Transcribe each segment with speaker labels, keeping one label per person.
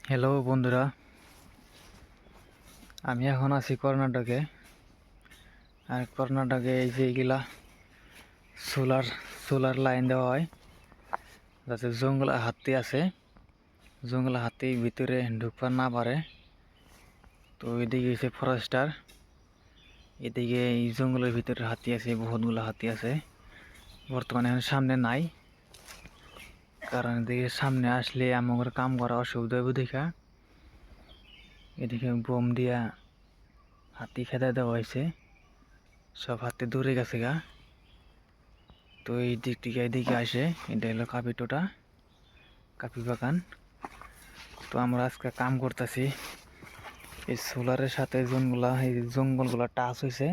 Speaker 1: Hello বন্ধুরা, আমি এখন আছি কর্ণাটকে। আর কর্ণাটকে এই যে এইগুলা সোলার সোলার লাইন দেওয়া হয়, যাতে জঙ্গল হাতি আছে, জঙ্গল হাতি ভিতরে ঢুকবার না পারে। তো এদিকে হচ্ছে ফরেস্টার, এদিকে এই জঙ্গলের ভিতরে হাতি আছে, বহুতগুলো হাতি আছে। বর্তমানে এখন সামনে নাই, কারণ এদিকে সামনে আসলে আমার কাম করা অসুবিধা হবে দেখা। এদিকে বোম দিয়া হাতি খেদা দেওয়া হয়েছে, সব হাতি দূরে গেছে গা। তো এই দিক থেকে এদিকে আসে, এটা হলো কাপি বাগান। তো আমরা আজকে কাম করতেছি এই সোলারের সাথে এই জঙ্গলগুলা টাচ হয়েছে,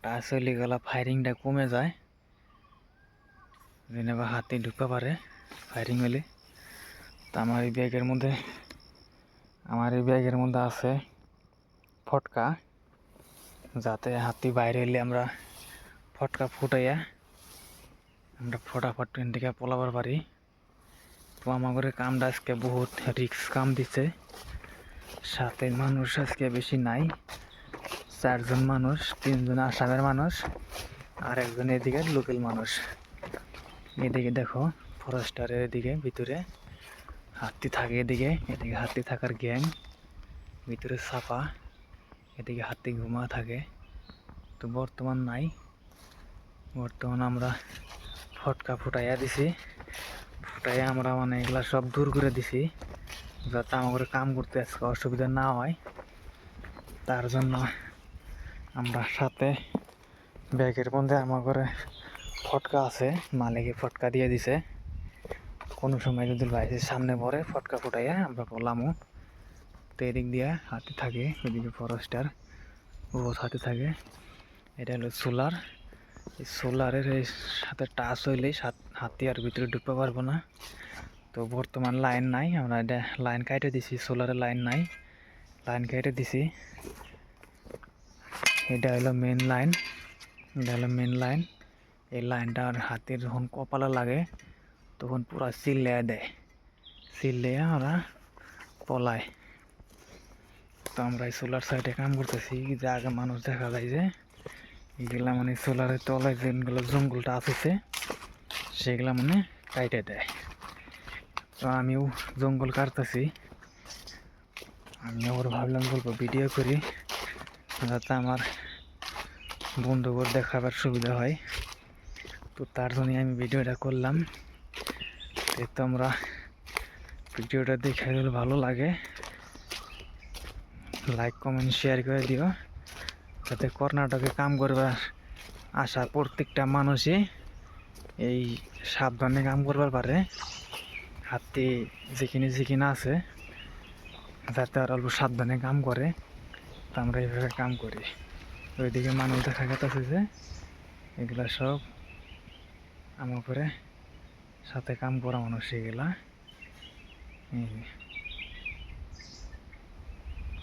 Speaker 1: টাচ হইলে গেলা ফায়ারিংটা কমে যায়, যেভাবে হাতি ঢুকতে পারে ফায়ারিং হলে। তো আমার এই ব্যাগের মধ্যে আছে ফটকা, যাতে হাতি বাইরে এলে আমরা ফটকা ফুটাইয়া আমরা ফটাফট ট্রেন থেকে পলাবার পারি। তো আমাদের কামটা আজকে বহুত রিক্স কাম দিচ্ছে, সাথে মানুষ আজকে বেশি নাই, 4 জন মানুষ, 3 জন আসামের মানুষ আর একজন এদিকে লোকাল মানুষ। এদিকে দেখো ফরেস্টারের এদিকে ভিতরে হাতি থাকে, এদিকে হাতি থাকার গ্যাং, ভিতরে সাফা, এদিকে হাতি ঘুমা থাকে। তো বর্তমান নাই, বর্তমান আমরা ফটকা ফুটাইয়া দিছি, ফুটাইয়া আমরা মানে এগুলা সব দূর করে দিছি, যাতে আমাদের কাম করতে আজকে অসুবিধা না হয়। তার জন্য আমরা সাথে ব্যাগের মধ্যে আমাদের ফটকা আছে, মালিকে ফটকা দিয়ে দিছে, কোনো সময় যদি বাইরের সামনে পড়ে ফটকা ফুটাইয়া আমরা পলামো। তো এদিক দিয়ে হাতি থাকে, এদিকে ফরেস্টার বহুত হাতি থাকে। এটা হলো সোলার, এই সোলারের সাথে টাচ হইলে হাতি আর ভিতরে ঢুকতে পারবো না। তো বর্তমান লাইন নাই, আমরা এটা লাইন কাটে দিছি, সোলারের লাইন নাই, লাইন কেটে দিছি। এটা হলো মেন লাইন, এই লাইনটা আর হাতির যখন কপালে লাগে তখন পুরা চিল্লাইয়া ওরা পলায়। তো আমরা এই সোলার সাইডে কাম করতেছি, যে আগে মানুষ দেখা যায় যে এগুলা মানে সোলারের তলে যেগুলো জঙ্গলটা আছে সেগুলা মানে কাটে দেয়। তো আমিও জঙ্গল কাটতেছি, আমি আবার ভাবলাম বলবো ভিডিও করি, যাতে আমার বন্ধুদের দেখাবার সুবিধা হয়। তো তার জন্যই আমি ভিডিওটা করলাম। তো তোমরা ভিডিওটা দেখে গেলে ভালো লাগে, লাইক কমেন্ট শেয়ার করে দিও, যাতে কর্ণাটকে কাম করবার আসা প্রত্যেকটা মানুষই এই সাবধানে কাম করবার পারে। হাতি যেখানে আছে যাতে আর অল্প সাবধানে কাম করে, তো আমরা এইভাবে কাম করি। ওইদিকে মানুষ দেখা গেছে যে এগুলা সব আমার করে সাথে কাম করা মানুষ, এগুলা